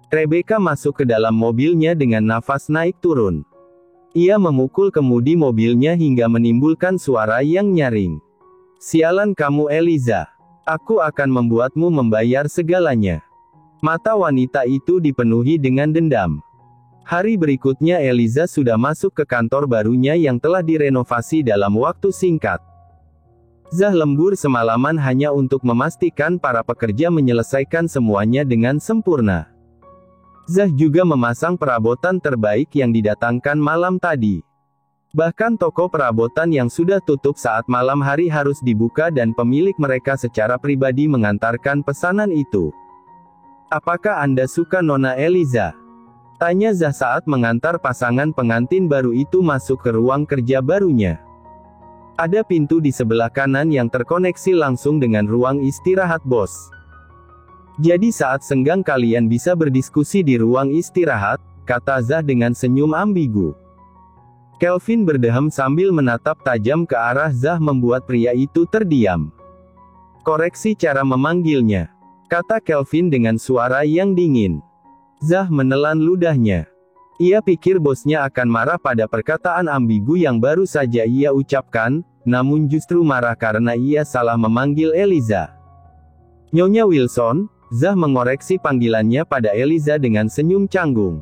Rebecca masuk ke dalam mobilnya dengan nafas naik turun. Ia memukul kemudi mobilnya hingga menimbulkan suara yang nyaring. "Sialan kamu Eliza. Aku akan membuatmu membayar segalanya." Mata wanita itu dipenuhi dengan dendam. Hari berikutnya Eliza sudah masuk ke kantor barunya yang telah direnovasi dalam waktu singkat. Zah lembur semalaman hanya untuk memastikan para pekerja menyelesaikan semuanya dengan sempurna. Zah juga memasang perabotan terbaik yang didatangkan malam tadi. Bahkan toko perabotan yang sudah tutup saat malam hari harus dibuka dan pemilik mereka secara pribadi mengantarkan pesanan itu. "Apakah Anda suka Nona Eliza?" tanya Zah saat mengantar pasangan pengantin baru itu masuk ke ruang kerja barunya. Ada pintu di sebelah kanan yang terkoneksi langsung dengan ruang istirahat bos. "Jadi saat senggang kalian bisa berdiskusi di ruang istirahat," kata Zah dengan senyum ambigu. Kelvin berdeham sambil menatap tajam ke arah Zah membuat pria itu terdiam. "Koreksi cara memanggilnya," kata Kelvin dengan suara yang dingin. Zah menelan ludahnya. Ia pikir bosnya akan marah pada perkataan ambigu yang baru saja ia ucapkan, namun justru marah karena ia salah memanggil Eliza. "Nyonya Wilson," Zah mengoreksi panggilannya pada Eliza dengan senyum canggung.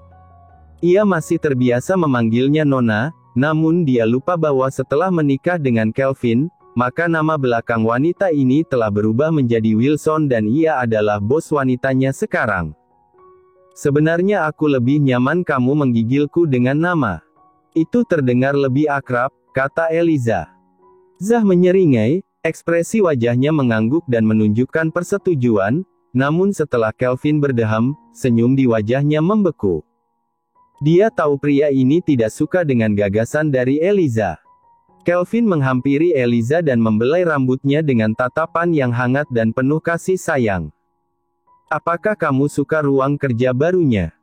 Ia masih terbiasa memanggilnya Nona, namun dia lupa bahwa setelah menikah dengan Kelvin, maka nama belakang wanita ini telah berubah menjadi Wilson dan ia adalah bos wanitanya sekarang. "Sebenarnya aku lebih nyaman kamu menggigilku dengan nama. Itu terdengar lebih akrab," kata Eliza. Zah menyeringai, ekspresi wajahnya mengangguk dan menunjukkan persetujuan, namun setelah Kelvin berdeham, senyum di wajahnya membeku. Dia tahu pria ini tidak suka dengan gagasan dari Eliza. Kelvin menghampiri Eliza dan membelai rambutnya dengan tatapan yang hangat dan penuh kasih sayang. "Apakah kamu suka ruang kerja barunya?"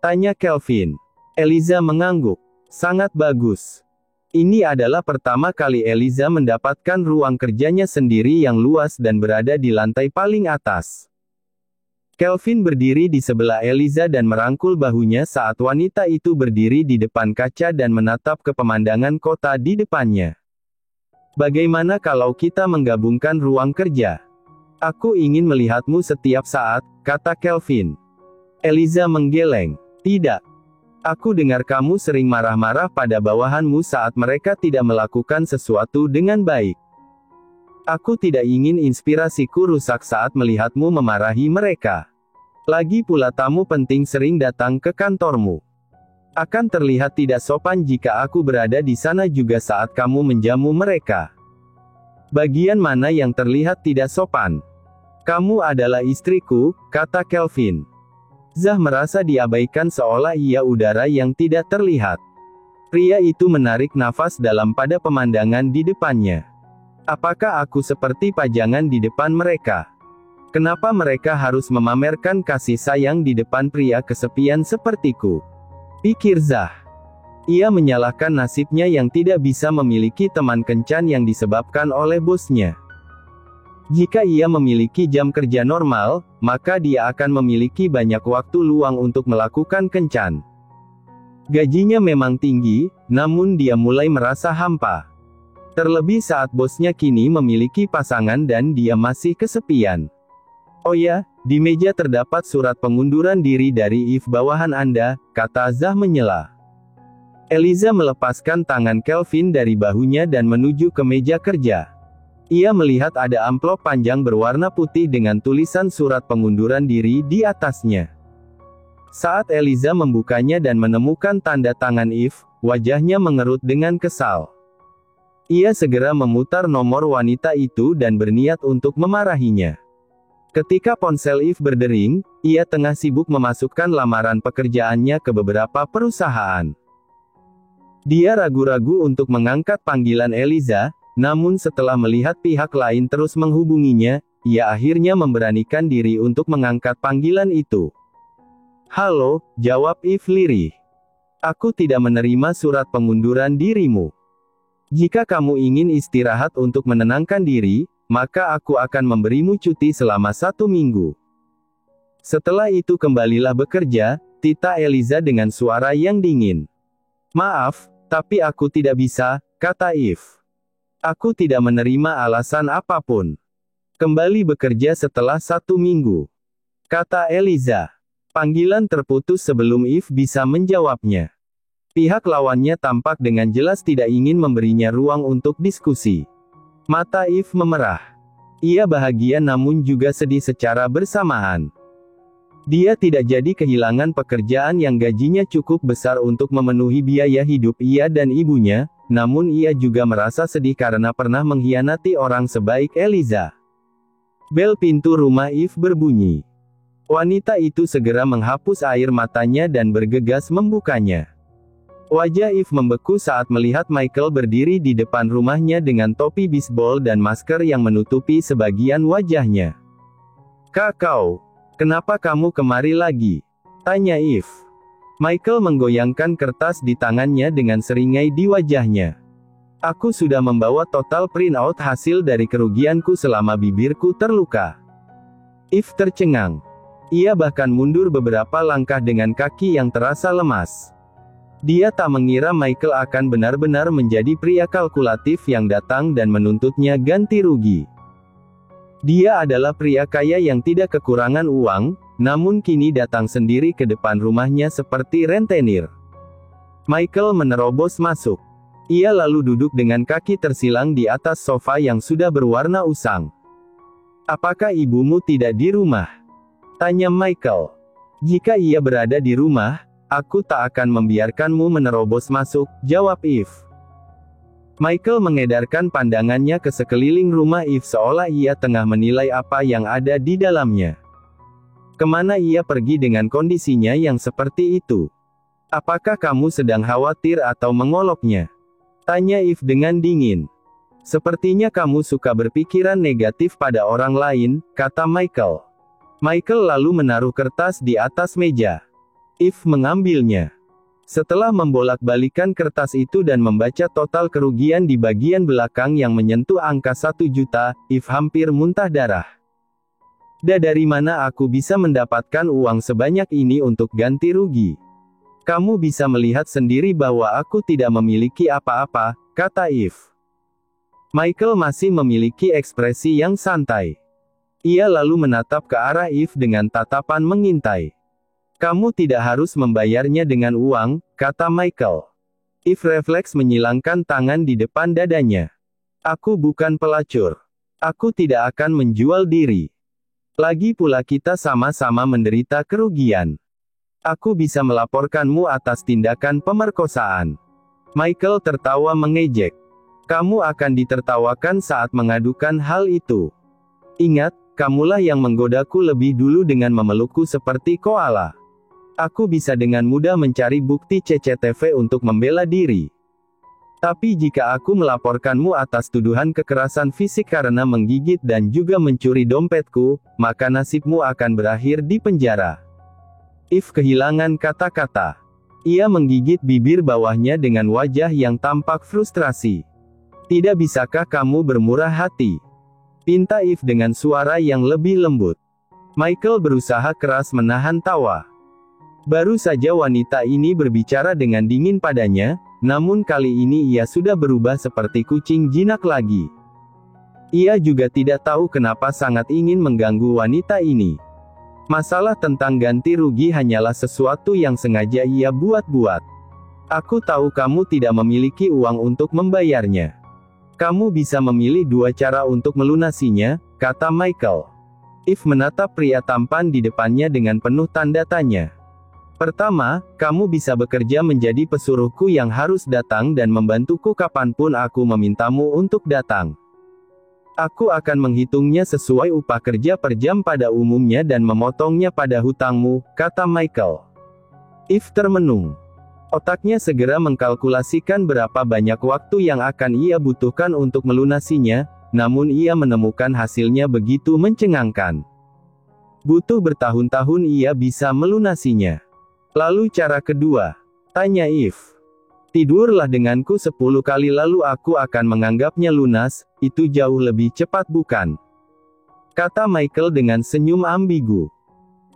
tanya Kelvin. Eliza mengangguk. "Sangat bagus. Ini adalah pertama kali Eliza mendapatkan ruang kerjanya sendiri yang luas dan berada di lantai paling atas." Kelvin berdiri di sebelah Eliza dan merangkul bahunya saat wanita itu berdiri di depan kaca dan menatap ke pemandangan kota di depannya. "Bagaimana kalau kita menggabungkan ruang kerja? Aku ingin melihatmu setiap saat," kata Kelvin. Eliza menggeleng. "Tidak. Aku dengar kamu sering marah-marah pada bawahanmu saat mereka tidak melakukan sesuatu dengan baik. Aku tidak ingin inspirasiku rusak saat melihatmu memarahi mereka. Lagi pula tamu penting sering datang ke kantormu. Akan terlihat tidak sopan jika aku berada di sana juga saat kamu menjamu mereka." "Bagian mana yang terlihat tidak sopan?" "Kamu adalah istriku," kata Kelvin. Zah merasa diabaikan seolah ia udara yang tidak terlihat. Pria itu menarik nafas dalam pada pemandangan di depannya. "Apakah aku seperti pajangan di depan mereka? Kenapa mereka harus memamerkan kasih sayang di depan pria kesepian sepertiku?" pikir Zah. Ia menyalahkan nasibnya yang tidak bisa memiliki teman kencan yang disebabkan oleh bosnya. Jika ia memiliki jam kerja normal, maka dia akan memiliki banyak waktu luang untuk melakukan kencan. Gajinya memang tinggi, namun dia mulai merasa hampa. Terlebih saat bosnya kini memiliki pasangan dan dia masih kesepian. "Oh ya, di meja terdapat surat pengunduran diri dari If bawahan Anda," kata Zah menyela. Eliza melepaskan tangan Kelvin dari bahunya dan menuju ke meja kerja. Ia melihat ada amplop panjang berwarna putih dengan tulisan surat pengunduran diri di atasnya. Saat Eliza membukanya dan menemukan tanda tangan If, wajahnya mengerut dengan kesal. Ia segera memutar nomor wanita itu dan berniat untuk memarahinya. Ketika ponsel If berdering, ia tengah sibuk memasukkan lamaran pekerjaannya ke beberapa perusahaan. Dia ragu-ragu untuk mengangkat panggilan Eliza, namun setelah melihat pihak lain terus menghubunginya, ia akhirnya memberanikan diri untuk mengangkat panggilan itu. "Halo," jawab If lirih. "Aku tidak menerima surat pengunduran dirimu. Jika kamu ingin istirahat untuk menenangkan diri, maka aku akan memberimu cuti selama 1 minggu." Setelah itu kembalilah bekerja, Tita Eliza dengan suara yang dingin. Maaf, tapi aku tidak bisa, kata Eve. Aku tidak menerima alasan apapun. Kembali bekerja setelah 1 minggu, kata Eliza. Panggilan terputus sebelum Eve bisa menjawabnya. Pihak lawannya tampak dengan jelas tidak ingin memberinya ruang untuk diskusi. Mata Eve memerah. Ia bahagia namun juga sedih secara bersamaan. Dia tidak jadi kehilangan pekerjaan yang gajinya cukup besar untuk memenuhi biaya hidup ia dan ibunya, namun ia juga merasa sedih karena pernah mengkhianati orang sebaik Eliza. Bel pintu rumah Eve berbunyi. Wanita itu segera menghapus air matanya dan bergegas membukanya. Wajah Eve membeku saat melihat Michael berdiri di depan rumahnya dengan topi bisbol dan masker yang menutupi sebagian wajahnya. Kau, kenapa kamu kemari lagi? Tanya Eve. Michael menggoyangkan kertas di tangannya dengan seringai di wajahnya. Aku sudah membawa total printout hasil dari kerugianku selama bibirku terluka. Eve tercengang. Ia bahkan mundur beberapa langkah dengan kaki yang terasa lemas. Dia tak mengira Michael akan benar-benar menjadi pria kalkulatif yang datang dan menuntutnya ganti rugi. Dia adalah pria kaya yang tidak kekurangan uang, namun kini datang sendiri ke depan rumahnya seperti rentenir. Michael menerobos masuk. Ia lalu duduk dengan kaki tersilang di atas sofa yang sudah berwarna usang. Apakah ibumu tidak di rumah? Tanya Michael. Jika ia berada di rumah, aku tak akan membiarkanmu menerobos masuk, jawab Eve. Michael mengedarkan pandangannya ke sekeliling rumah Eve seolah ia tengah menilai apa yang ada di dalamnya. Kemana ia pergi dengan kondisinya yang seperti itu? Apakah kamu sedang khawatir atau mengoloknya? Tanya Eve dengan dingin. Sepertinya kamu suka berpikiran negatif pada orang lain, kata Michael. Michael lalu menaruh kertas di atas meja. Eve mengambilnya. Setelah membolak-balikan kertas itu dan membaca total kerugian di bagian belakang yang menyentuh angka 1 juta, Eve hampir muntah darah. Dari mana aku bisa mendapatkan uang sebanyak ini untuk ganti rugi? Kamu bisa melihat sendiri bahwa aku tidak memiliki apa-apa, kata Eve. Michael masih memiliki ekspresi yang santai. Ia lalu menatap ke arah Eve dengan tatapan mengintai. Kamu tidak harus membayarnya dengan uang, kata Michael. Eve refleks menyilangkan tangan di depan dadanya. Aku bukan pelacur. Aku tidak akan menjual diri. Lagi pula kita sama-sama menderita kerugian. Aku bisa melaporkanmu atas tindakan pemerkosaan. Michael tertawa mengejek. Kamu akan ditertawakan saat mengadukan hal itu. Ingat, kamulah yang menggodaku lebih dulu dengan memelukku seperti koala. Aku bisa dengan mudah mencari bukti CCTV untuk membela diri. Tapi jika aku melaporkanmu atas tuduhan kekerasan fisik karena menggigit dan juga mencuri dompetku, maka nasibmu akan berakhir di penjara. Eve kehilangan kata-kata. Ia menggigit bibir bawahnya dengan wajah yang tampak frustrasi. Tidak bisakah kamu bermurah hati? Pinta Eve dengan suara yang lebih lembut. Michael berusaha keras menahan tawa. Baru saja wanita ini berbicara dengan dingin padanya, namun kali ini ia sudah berubah seperti kucing jinak lagi. Ia juga tidak tahu kenapa sangat ingin mengganggu wanita ini. Masalah tentang ganti rugi hanyalah sesuatu yang sengaja ia buat-buat. Aku tahu kamu tidak memiliki uang untuk membayarnya. Kamu bisa memilih 2 cara untuk melunasinya, kata Michael. Eve menatap pria tampan di depannya dengan penuh tanda tanya. Pertama, kamu bisa bekerja menjadi pesuruhku yang harus datang dan membantuku kapanpun aku memintamu untuk datang. Aku akan menghitungnya sesuai upah kerja per jam pada umumnya dan memotongnya pada hutangmu, kata Michael. Eve termenung. Otaknya segera mengkalkulasikan berapa banyak waktu yang akan ia butuhkan untuk melunasinya, namun ia menemukan hasilnya begitu mencengangkan. Butuh bertahun-tahun ia bisa melunasinya. Lalu cara kedua? Tanya Eve. Tidurlah denganku 10 kali lalu aku akan menganggapnya lunas, itu jauh lebih cepat bukan? Kata Michael dengan senyum ambigu.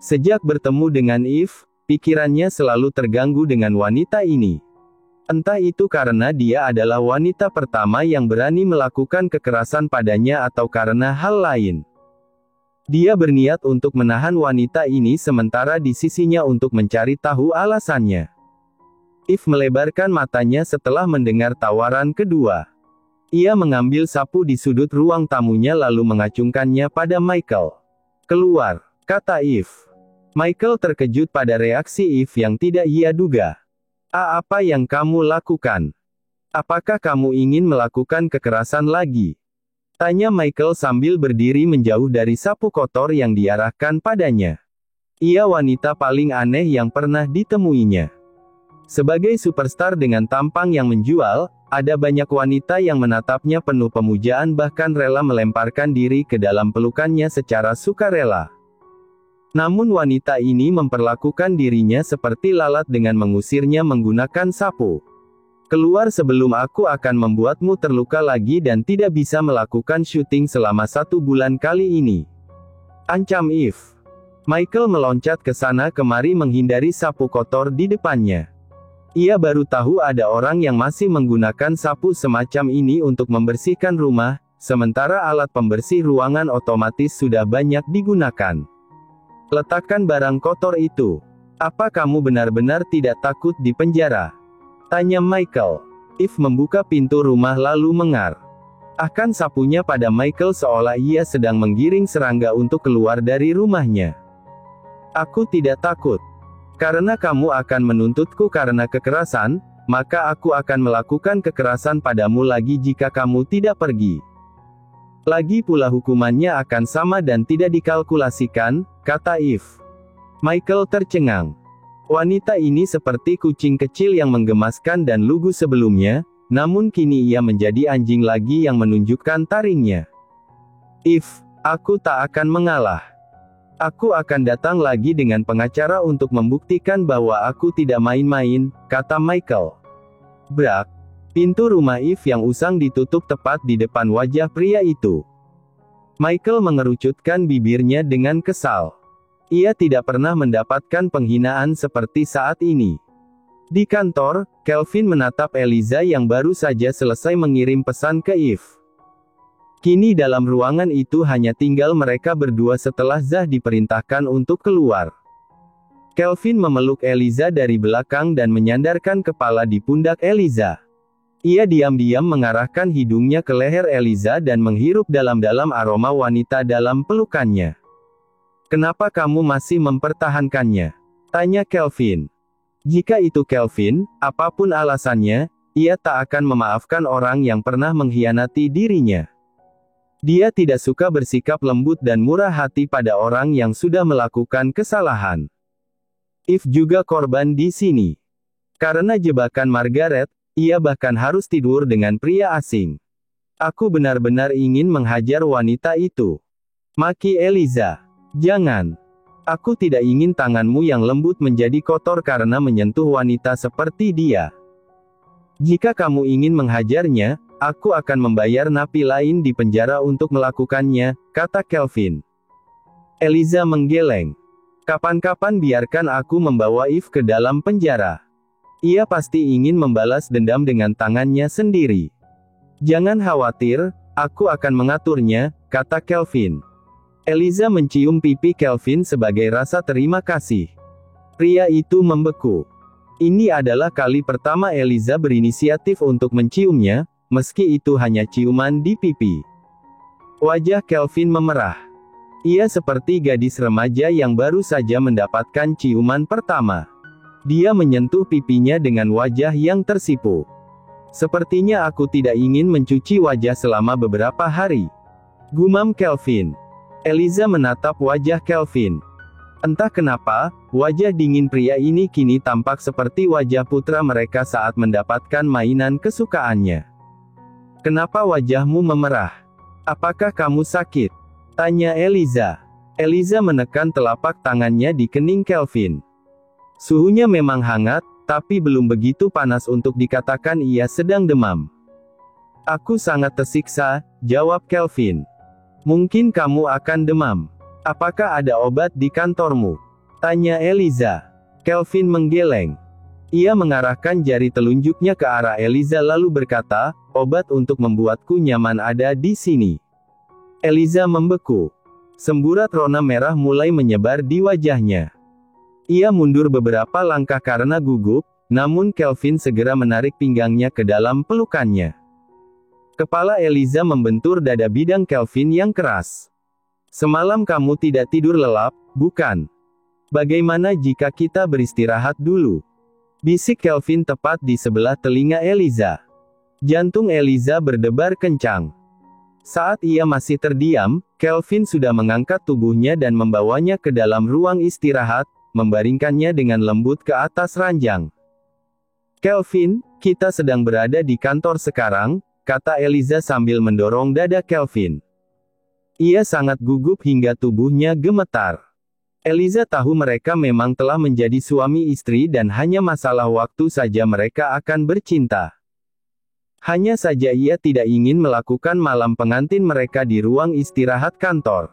Sejak bertemu dengan Eve, pikirannya selalu terganggu dengan wanita ini. Entah itu karena dia adalah wanita pertama yang berani melakukan kekerasan padanya atau karena hal lain. Dia berniat untuk menahan wanita ini sementara di sisinya untuk mencari tahu alasannya. Eve melebarkan matanya setelah mendengar tawaran kedua. Ia mengambil sapu di sudut ruang tamunya lalu mengacungkannya pada Michael. "Keluar," kata Eve. Michael terkejut pada reaksi Eve yang tidak ia duga. Apa yang kamu lakukan? Apakah kamu ingin melakukan kekerasan lagi?" tanya Michael sambil berdiri menjauh dari sapu kotor yang diarahkan padanya. Ia wanita paling aneh yang pernah ditemuinya. Sebagai superstar dengan tampang yang menjual, ada banyak wanita yang menatapnya penuh pemujaan bahkan rela melemparkan diri ke dalam pelukannya secara sukarela. Namun wanita ini memperlakukan dirinya seperti lalat dengan mengusirnya menggunakan sapu. "Keluar sebelum aku akan membuatmu terluka lagi dan tidak bisa melakukan syuting selama 1 bulan kali ini," ancam Eve. Michael meloncat ke sana kemari menghindari sapu kotor di depannya. Ia baru tahu ada orang yang masih menggunakan sapu semacam ini untuk membersihkan rumah, sementara alat pembersih ruangan otomatis sudah banyak digunakan. "Letakkan barang kotor itu. Apa kamu benar-benar tidak takut di penjara?" tanya Michael. Eve membuka pintu rumah lalu mengarahkan sapunya pada Michael seolah ia sedang menggiring serangga untuk keluar dari rumahnya. "Aku tidak takut. Karena kamu akan menuntutku karena kekerasan, maka aku akan melakukan kekerasan padamu lagi jika kamu tidak pergi. Lagi pula hukumannya akan sama dan tidak dikalkulasikan," kata Eve. Michael tercengang. Wanita ini seperti kucing kecil yang menggemaskan dan lugu sebelumnya, namun kini ia menjadi anjing lagi yang menunjukkan taringnya. "Eve, aku tak akan mengalah. Aku akan datang lagi dengan pengacara untuk membuktikan bahwa aku tidak main-main," kata Michael. Brak. Pintu rumah Eve yang usang ditutup tepat di depan wajah pria itu. Michael mengerucutkan bibirnya dengan kesal. Ia tidak pernah mendapatkan penghinaan seperti saat ini. Di kantor, Kelvin menatap Eliza yang baru saja selesai mengirim pesan ke Eve. Kini dalam ruangan itu hanya tinggal mereka berdua setelah Zah diperintahkan untuk keluar. Kelvin memeluk Eliza dari belakang dan menyandarkan kepala di pundak Eliza. Ia diam-diam mengarahkan hidungnya ke leher Eliza dan menghirup dalam-dalam aroma wanita dalam pelukannya. "Kenapa kamu masih mempertahankannya?" tanya Kelvin. Jika itu Kelvin, apapun alasannya, ia tak akan memaafkan orang yang pernah mengkhianati dirinya. Dia tidak suka bersikap lembut dan murah hati pada orang yang sudah melakukan kesalahan. Eve juga korban di sini. Karena jebakan Margaret, ia bahkan harus tidur dengan pria asing. "Aku benar-benar ingin menghajar wanita itu," maki Eliza. "Jangan. Aku tidak ingin tanganmu yang lembut menjadi kotor karena menyentuh wanita seperti dia. Jika kamu ingin menghajarnya, aku akan membayar napi lain di penjara untuk melakukannya," kata Kelvin. Eliza menggeleng. "Kapan-kapan biarkan aku membawa Eve ke dalam penjara. Ia pasti ingin membalas dendam dengan tangannya sendiri. Jangan khawatir, aku akan mengaturnya," kata Kelvin. Eliza mencium pipi Kelvin sebagai rasa terima kasih. Pria itu membeku. Ini adalah kali pertama Eliza berinisiatif untuk menciumnya, meski itu hanya ciuman di pipi. Wajah Kelvin memerah. Ia seperti gadis remaja yang baru saja mendapatkan ciuman pertama. Dia menyentuh pipinya dengan wajah yang tersipu. "Sepertinya aku tidak ingin mencuci wajah selama beberapa hari," gumam Kelvin. Eliza menatap wajah Kelvin. Entah kenapa, wajah dingin pria ini kini tampak seperti wajah putra mereka saat mendapatkan mainan kesukaannya. "Kenapa wajahmu memerah? Apakah kamu sakit?" tanya Eliza. Eliza menekan telapak tangannya di kening Kelvin. Suhunya memang hangat, tapi belum begitu panas untuk dikatakan ia sedang demam. "Aku sangat tersiksa," jawab Kelvin. "Mungkin kamu akan demam. Apakah ada obat di kantormu?" Tanya Eliza. Kelvin menggeleng. Ia mengarahkan jari telunjuknya ke arah Eliza lalu berkata, obat untuk membuatku nyaman ada di sini. Eliza membeku. Semburat rona merah mulai menyebar di wajahnya. Ia mundur beberapa langkah karena gugup, namun Kelvin segera menarik pinggangnya ke dalam pelukannya. Kepala Eliza membentur dada bidang Kelvin yang keras. Semalam kamu tidak tidur lelap, bukan? Bagaimana jika kita beristirahat dulu? Bisik Kelvin tepat di sebelah telinga Eliza. Jantung Eliza berdebar kencang. Saat ia masih terdiam, Kelvin sudah mengangkat tubuhnya dan membawanya ke dalam ruang istirahat, membaringkannya dengan lembut ke atas ranjang. Kelvin, kita sedang berada di kantor sekarang, kata Eliza sambil mendorong dada Kelvin. Ia sangat gugup hingga tubuhnya gemetar. Eliza tahu mereka memang telah menjadi suami istri dan hanya masalah waktu saja mereka akan bercinta. Hanya saja ia tidak ingin melakukan malam pengantin mereka di ruang istirahat kantor.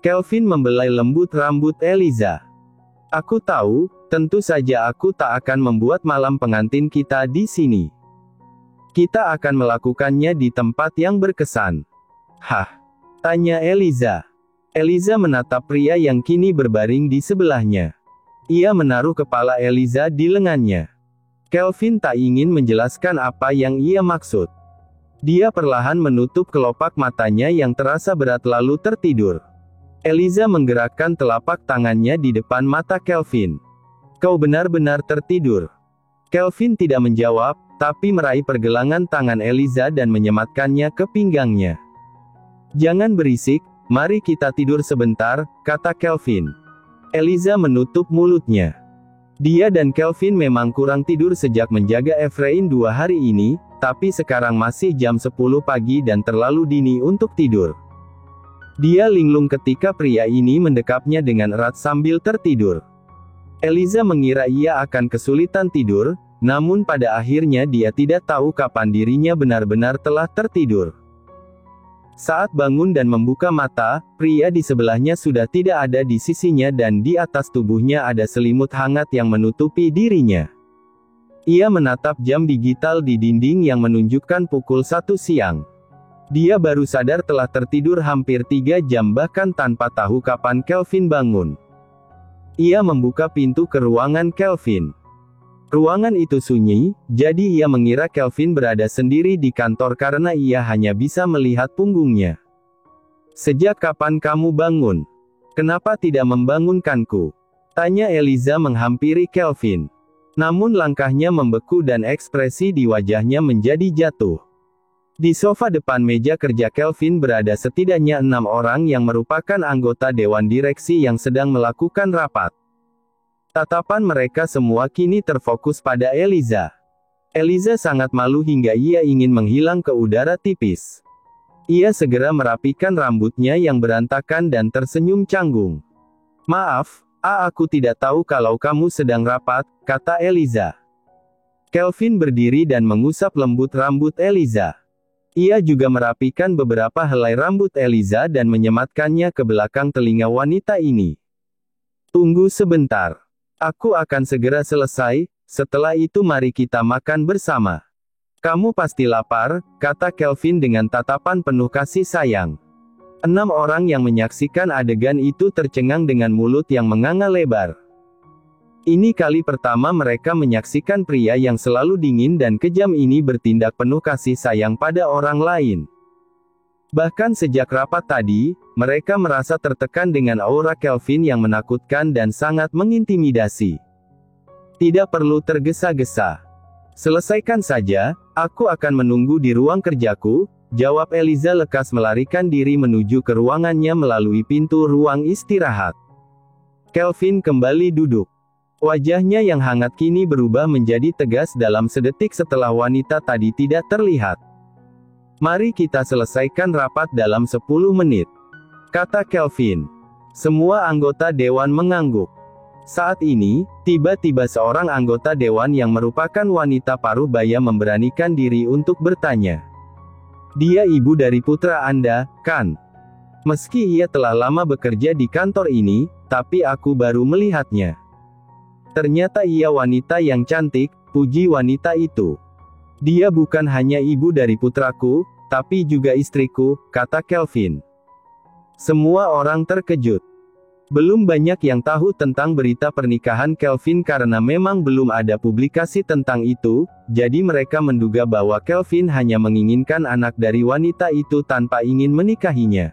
Kelvin membelai lembut rambut Eliza. Aku tahu, tentu saja aku tak akan membuat malam pengantin kita di sini. Kita akan melakukannya di tempat yang berkesan. Hah? Tanya Eliza. Eliza menatap pria yang kini berbaring di sebelahnya. Ia menaruh kepala Eliza di lengannya. Kelvin tak ingin menjelaskan apa yang ia maksud. Dia perlahan menutup kelopak matanya yang terasa berat lalu tertidur. Eliza menggerakkan telapak tangannya di depan mata Kelvin. Kau benar-benar tertidur. Kelvin tidak menjawab, tapi meraih pergelangan tangan Eliza dan menyematkannya ke pinggangnya. Jangan berisik, mari kita tidur sebentar, kata Kelvin. Eliza menutup mulutnya. Dia dan Kelvin memang kurang tidur sejak menjaga Efrain 2 hari ini, tapi sekarang masih jam 10 pagi dan terlalu dini untuk tidur. Dia linglung ketika pria ini mendekapnya dengan erat sambil tertidur. Eliza mengira ia akan kesulitan tidur, namun pada akhirnya dia tidak tahu kapan dirinya benar-benar telah tertidur. Saat bangun dan membuka mata, pria di sebelahnya sudah tidak ada di sisinya dan di atas tubuhnya ada selimut hangat yang menutupi dirinya. Ia menatap jam digital di dinding yang menunjukkan pukul 1 siang. Dia baru sadar telah tertidur hampir 3 jam bahkan tanpa tahu kapan Kelvin bangun. Ia membuka pintu ke ruangan Kelvin. Ruangan itu sunyi, jadi ia mengira Kelvin berada sendiri di kantor karena ia hanya bisa melihat punggungnya. Sejak kapan kamu bangun? Kenapa tidak membangunkanku? Tanya Eliza menghampiri Kelvin. Namun langkahnya membeku dan ekspresi di wajahnya menjadi jatuh. Di sofa depan meja kerja Kelvin berada setidaknya 6 orang yang merupakan anggota dewan direksi yang sedang melakukan rapat. Tatapan mereka semua kini terfokus pada Eliza. Eliza sangat malu hingga ia ingin menghilang ke udara tipis. Ia segera merapikan rambutnya yang berantakan dan tersenyum canggung. Maaf, aku tidak tahu kalau kamu sedang rapat, kata Eliza. Kelvin berdiri dan mengusap lembut rambut Eliza. Ia juga merapikan beberapa helai rambut Eliza dan menyematkannya ke belakang telinga wanita ini. Tunggu sebentar. Aku akan segera selesai, setelah itu mari kita makan bersama. Kamu pasti lapar, kata Kelvin dengan tatapan penuh kasih sayang. 6 orang yang menyaksikan adegan itu tercengang dengan mulut yang menganga lebar. Ini kali pertama mereka menyaksikan pria yang selalu dingin dan kejam ini bertindak penuh kasih sayang pada orang lain. Bahkan sejak rapat tadi, mereka merasa tertekan dengan aura Kelvin yang menakutkan dan sangat mengintimidasi. Tidak perlu tergesa-gesa. Selesaikan saja, aku akan menunggu di ruang kerjaku, jawab Eliza lekas melarikan diri menuju ke ruangannya melalui pintu ruang istirahat. Kelvin kembali duduk. Wajahnya yang hangat kini berubah menjadi tegas dalam sedetik setelah wanita tadi tidak terlihat. Mari kita selesaikan rapat dalam 10 menit. Kata Kelvin. Semua anggota dewan mengangguk. Saat ini, tiba-tiba seorang anggota dewan yang merupakan wanita paruh baya memberanikan diri untuk bertanya. Dia ibu dari putra Anda, kan? Meski ia telah lama bekerja di kantor ini, tapi aku baru melihatnya. Ternyata ia wanita yang cantik, puji wanita itu. Dia bukan hanya ibu dari putraku, tapi juga istriku, kata Kelvin. Semua orang terkejut. Belum banyak yang tahu tentang berita pernikahan Kelvin karena memang belum ada publikasi tentang itu, jadi mereka menduga bahwa Kelvin hanya menginginkan anak dari wanita itu tanpa ingin menikahinya.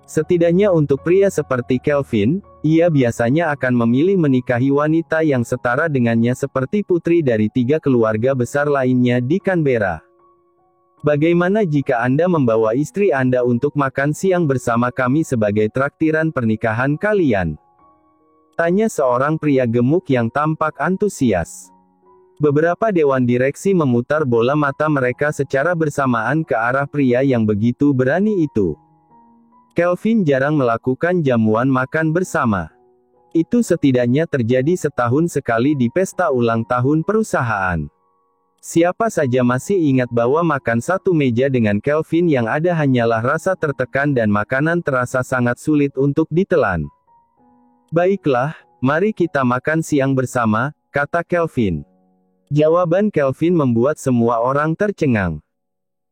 Setidaknya untuk pria seperti Kelvin, ia biasanya akan memilih menikahi wanita yang setara dengannya seperti putri dari 3 keluarga besar lainnya di Canberra. Bagaimana jika Anda membawa istri Anda untuk makan siang bersama kami sebagai traktiran pernikahan kalian? Tanya seorang pria gemuk yang tampak antusias. Beberapa dewan direksi memutar bola mata mereka secara bersamaan ke arah pria yang begitu berani itu. Kelvin jarang melakukan jamuan makan bersama. Itu setidaknya terjadi setahun sekali di pesta ulang tahun perusahaan. Siapa saja masih ingat bahwa makan satu meja dengan Kelvin yang ada hanyalah rasa tertekan dan makanan terasa sangat sulit untuk ditelan. Baiklah, mari kita makan siang bersama, kata Kelvin. Jawaban Kelvin membuat semua orang tercengang.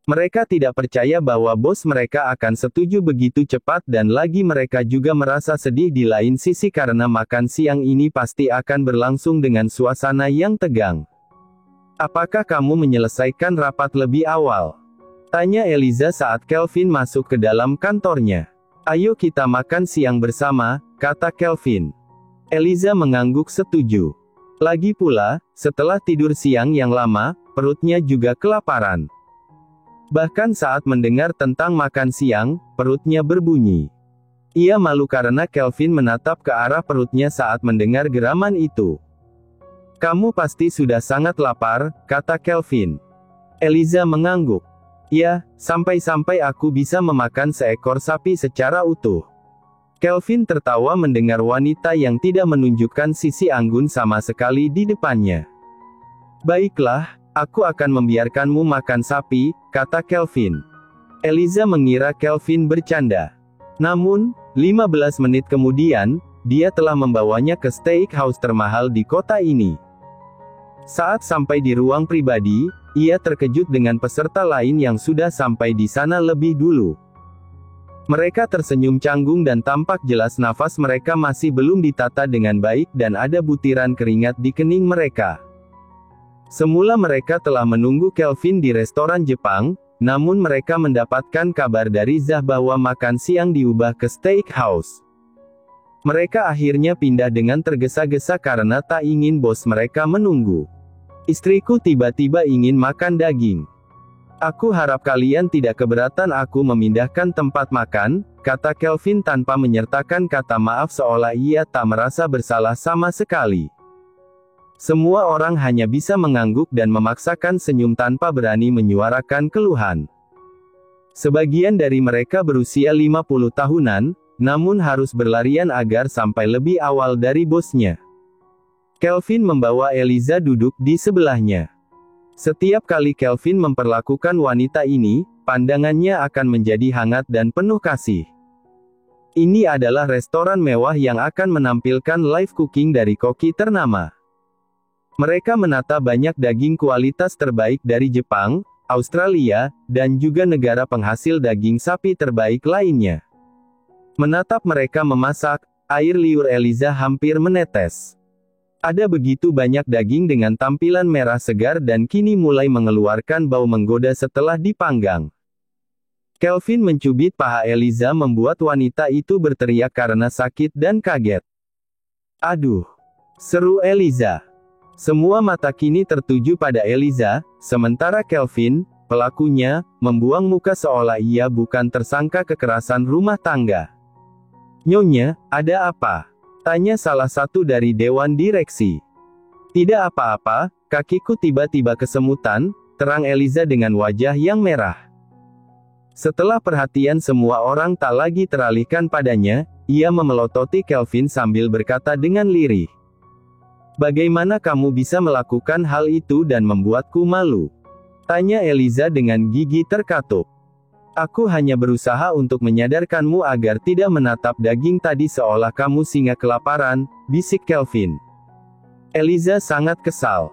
Mereka tidak percaya bahwa bos mereka akan setuju begitu cepat dan lagi mereka juga merasa sedih di lain sisi karena makan siang ini pasti akan berlangsung dengan suasana yang tegang. Apakah kamu menyelesaikan rapat lebih awal? Tanya Eliza saat Kelvin masuk ke dalam kantornya. Ayo kita makan siang bersama, kata Kelvin. Eliza mengangguk setuju. Lagi pula, setelah tidur siang yang lama, perutnya juga kelaparan. Bahkan saat mendengar tentang makan siang, perutnya berbunyi. Ia malu karena Kelvin menatap ke arah perutnya saat mendengar geraman itu. Kamu pasti sudah sangat lapar, kata Kelvin. Eliza mengangguk. Ya, sampai-sampai aku bisa memakan seekor sapi secara utuh. Kelvin tertawa mendengar wanita yang tidak menunjukkan sisi anggun sama sekali di depannya. Baiklah, aku akan membiarkanmu makan sapi, kata Kelvin. Eliza mengira Kelvin bercanda. Namun, 15 menit kemudian, dia telah membawanya ke steakhouse termahal di kota ini. Saat sampai di ruang pribadi, ia terkejut dengan peserta lain yang sudah sampai di sana lebih dulu. Mereka tersenyum canggung dan tampak jelas nafas mereka masih belum ditata dengan baik dan ada butiran keringat di kening mereka. Semula mereka telah menunggu Kelvin di restoran Jepang, namun mereka mendapatkan kabar dari Zah bahwa makan siang diubah ke steakhouse. Mereka akhirnya pindah dengan tergesa-gesa karena tak ingin bos mereka menunggu. Istriku tiba-tiba ingin makan daging. Aku harap kalian tidak keberatan aku memindahkan tempat makan, kata Kelvin tanpa menyertakan kata maaf seolah ia tak merasa bersalah sama sekali. Semua orang hanya bisa mengangguk dan memaksakan senyum tanpa berani menyuarakan keluhan. Sebagian dari mereka berusia 50 tahunan, namun harus berlarian agar sampai lebih awal dari bosnya. Kelvin membawa Eliza duduk di sebelahnya. Setiap kali Kelvin memperlakukan wanita ini, pandangannya akan menjadi hangat dan penuh kasih. Ini adalah restoran mewah yang akan menampilkan live cooking dari koki ternama. Mereka menata banyak daging kualitas terbaik dari Jepang, Australia, dan juga negara penghasil daging sapi terbaik lainnya. Menatap mereka memasak, air liur Eliza hampir menetes. Ada begitu banyak daging dengan tampilan merah segar dan kini mulai mengeluarkan bau menggoda setelah dipanggang. Kelvin mencubit paha Eliza membuat wanita itu berteriak karena sakit dan kaget. Aduh! Seru Eliza. Semua mata kini tertuju pada Eliza, sementara Kelvin, pelakunya, membuang muka seolah ia bukan tersangka kekerasan rumah tangga. Nyonya, ada apa? Tanya salah satu dari dewan direksi. Tidak apa-apa, kakiku tiba-tiba kesemutan, terang Eliza dengan wajah yang merah. Setelah perhatian semua orang tak lagi teralihkan padanya, ia memelototi Kelvin sambil berkata dengan lirih. Bagaimana kamu bisa melakukan hal itu dan membuatku malu? Tanya Eliza dengan gigi terkatup. Aku hanya berusaha untuk menyadarkanmu agar tidak menatap daging tadi seolah kamu singa kelaparan, bisik Kelvin. Eliza sangat kesal.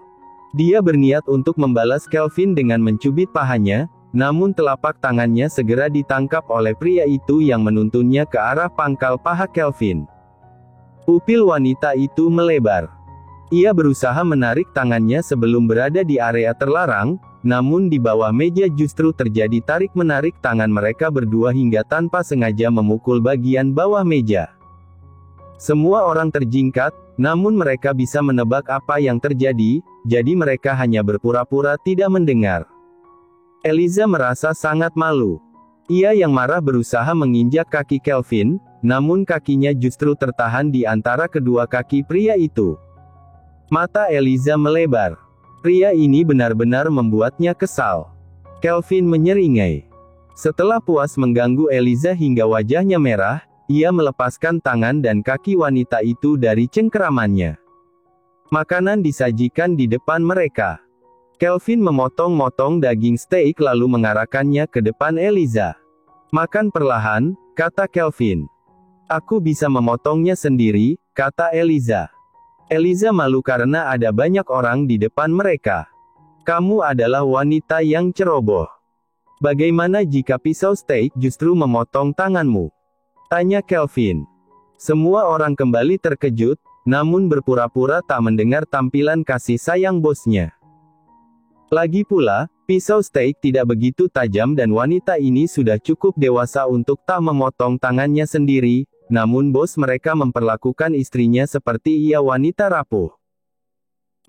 Dia berniat untuk membalas Kelvin dengan mencubit pahanya, namun telapak tangannya segera ditangkap oleh pria itu yang menuntunnya ke arah pangkal paha Kelvin. Pupil wanita itu melebar. Ia berusaha menarik tangannya sebelum berada di area terlarang, namun di bawah meja justru terjadi tarik-menarik tangan mereka berdua hingga tanpa sengaja memukul bagian bawah meja. Semua orang terjingkat, namun mereka bisa menebak apa yang terjadi, jadi mereka hanya berpura-pura tidak mendengar. Eliza merasa sangat malu. Ia yang marah berusaha menginjak kaki Kelvin, namun kakinya justru tertahan di antara kedua kaki pria itu. Mata Eliza melebar. Pria ini benar-benar membuatnya kesal. Kelvin menyeringai. Setelah puas mengganggu Eliza hingga wajahnya merah, ia melepaskan tangan dan kaki wanita itu dari cengkeramannya. Makanan disajikan di depan mereka. Kelvin memotong-motong daging steak lalu mengarahkannya ke depan Eliza. Makan perlahan, kata Kelvin. Aku bisa memotongnya sendiri, kata Eliza. Eliza malu karena ada banyak orang di depan mereka. Kamu adalah wanita yang ceroboh. Bagaimana jika pisau steak justru memotong tanganmu? Tanya Kelvin. Semua orang kembali terkejut, namun berpura-pura tak mendengar tampilan kasih sayang bosnya. Lagi pula, pisau steak tidak begitu tajam dan wanita ini sudah cukup dewasa untuk tak memotong tangannya sendiri. Namun bos mereka memperlakukan istrinya seperti ia wanita rapuh.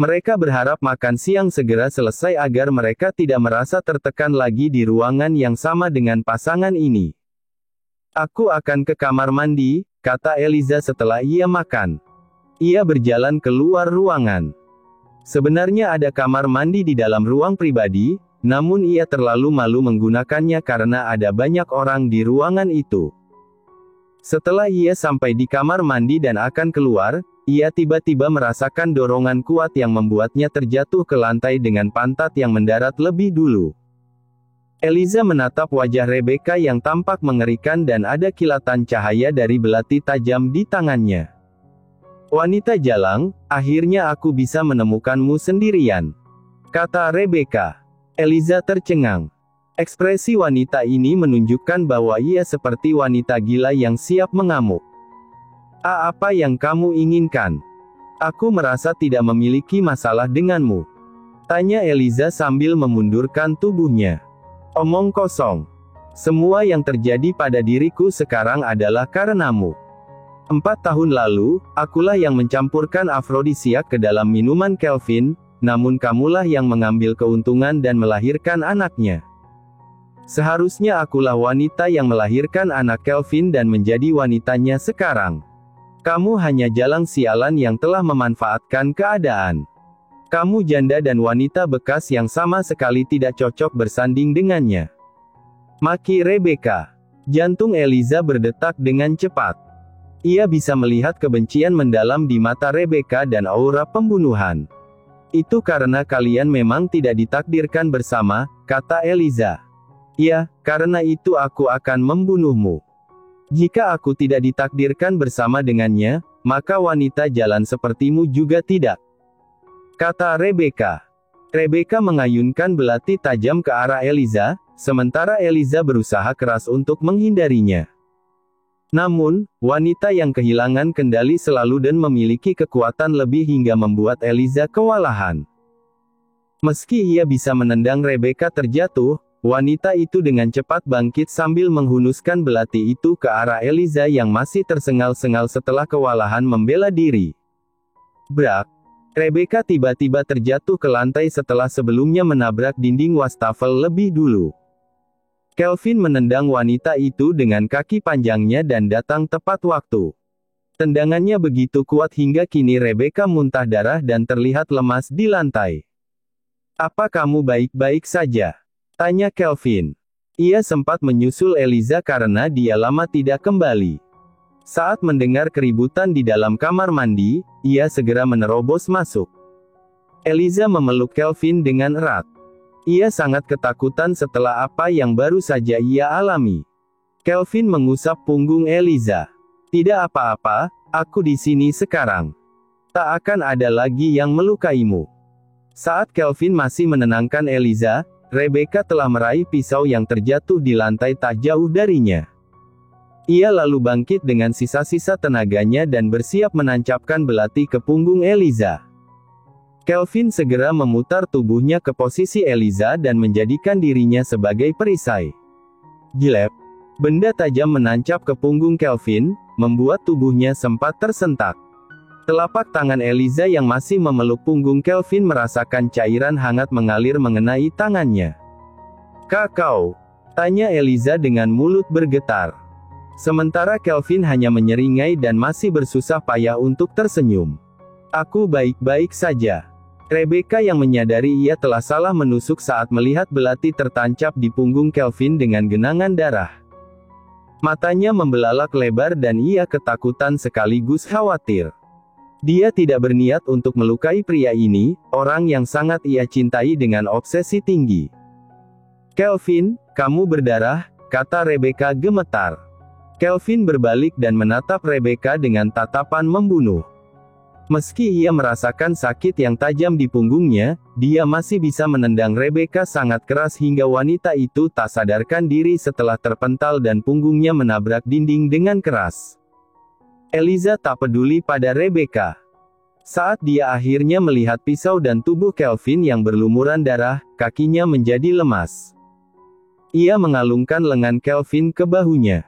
Mereka berharap makan siang segera selesai agar mereka tidak merasa tertekan lagi di ruangan yang sama dengan pasangan ini. Aku akan ke kamar mandi, kata Eliza setelah ia makan. Ia berjalan keluar ruangan. Sebenarnya ada kamar mandi di dalam ruang pribadi, namun ia terlalu malu menggunakannya karena ada banyak orang di ruangan itu. Setelah ia sampai di kamar mandi dan akan keluar, ia tiba-tiba merasakan dorongan kuat yang membuatnya terjatuh ke lantai dengan pantat yang mendarat lebih dulu. Eliza menatap wajah Rebecca yang tampak mengerikan dan ada kilatan cahaya dari belati tajam di tangannya. Wanita jalang, akhirnya aku bisa menemukanmu sendirian, kata Rebecca. Eliza tercengang. Ekspresi wanita ini menunjukkan bahwa ia seperti wanita gila yang siap mengamuk. Apa yang kamu inginkan? Aku merasa tidak memiliki masalah denganmu, tanya Eliza sambil memundurkan tubuhnya. Omong kosong. Semua yang terjadi pada diriku sekarang adalah karenamu. 4 tahun lalu, akulah yang mencampurkan afrodisiak ke dalam minuman Kelvin, namun kamulah yang mengambil keuntungan dan melahirkan anaknya. Seharusnya akulah wanita yang melahirkan anak Kelvin dan menjadi wanitanya sekarang. Kamu hanya jalang sialan yang telah memanfaatkan keadaan. Kamu janda dan wanita bekas yang sama sekali tidak cocok bersanding dengannya, maki Rebecca. Jantung Eliza berdetak dengan cepat. Ia bisa melihat kebencian mendalam di mata Rebecca dan aura pembunuhan. Itu karena kalian memang tidak ditakdirkan bersama, kata Eliza. Ya, karena itu aku akan membunuhmu. Jika aku tidak ditakdirkan bersama dengannya, maka wanita jalan sepertimu juga tidak, kata Rebecca. Rebecca mengayunkan belati tajam ke arah Eliza, sementara Eliza berusaha keras untuk menghindarinya. Namun, wanita yang kehilangan kendali selalu dan memiliki kekuatan lebih hingga membuat Eliza kewalahan. Meski ia bisa menendang Rebecca terjatuh, wanita itu dengan cepat bangkit sambil menghunuskan belati itu ke arah Eliza yang masih tersengal-sengal setelah kewalahan membela diri. Brak! Rebecca tiba-tiba terjatuh ke lantai setelah sebelumnya menabrak dinding wastafel lebih dulu. Kelvin menendang wanita itu dengan kaki panjangnya dan datang tepat waktu. Tendangannya begitu kuat hingga kini Rebecca muntah darah dan terlihat lemas di lantai. Apa kamu baik-baik saja? Tanya Kelvin. Ia sempat menyusul Eliza karena dia lama tidak kembali. Saat mendengar keributan di dalam kamar mandi, ia segera menerobos masuk. Eliza memeluk Kelvin dengan erat. Ia sangat ketakutan setelah apa yang baru saja ia alami. Kelvin mengusap punggung Eliza. Tidak apa-apa, aku di sini sekarang. Tak akan ada lagi yang melukaimu. Saat Kelvin masih menenangkan Eliza, Rebecca telah meraih pisau yang terjatuh di lantai tak jauh darinya. Ia lalu bangkit dengan sisa-sisa tenaganya dan bersiap menancapkan belati ke punggung Eliza. Kelvin segera memutar tubuhnya ke posisi Eliza dan menjadikan dirinya sebagai perisai. Gilep. Benda tajam menancap ke punggung Kelvin, membuat tubuhnya sempat tersentak. Telapak tangan Eliza yang masih memeluk punggung Kelvin merasakan cairan hangat mengalir mengenai tangannya. "Kakau?" tanya Eliza dengan mulut bergetar. Sementara Kelvin hanya menyeringai dan masih bersusah payah untuk tersenyum. "Aku baik-baik saja." Rebecca yang menyadari ia telah salah menusuk saat melihat belati tertancap di punggung Kelvin dengan genangan darah. Matanya membelalak lebar dan ia ketakutan sekaligus khawatir. Dia tidak berniat untuk melukai pria ini, orang yang sangat ia cintai dengan obsesi tinggi. "Kelvin, kamu berdarah," kata Rebecca gemetar. Kelvin berbalik dan menatap Rebecca dengan tatapan membunuh. Meski ia merasakan sakit yang tajam di punggungnya, dia masih bisa menendang Rebecca sangat keras hingga wanita itu tak sadarkan diri setelah terpental dan punggungnya menabrak dinding dengan keras. Eliza tak peduli pada Rebecca. Saat dia akhirnya melihat pisau dan tubuh Kelvin yang berlumuran darah, kakinya menjadi lemas. Ia mengalungkan lengan Kelvin ke bahunya.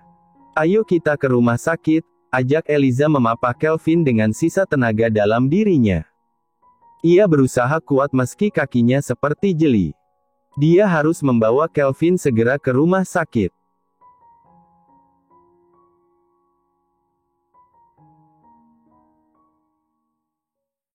"Ayo kita ke rumah sakit," ajak Eliza memapah Kelvin dengan sisa tenaga dalam dirinya. Ia berusaha kuat meski kakinya seperti jeli. Dia harus membawa Kelvin segera ke rumah sakit.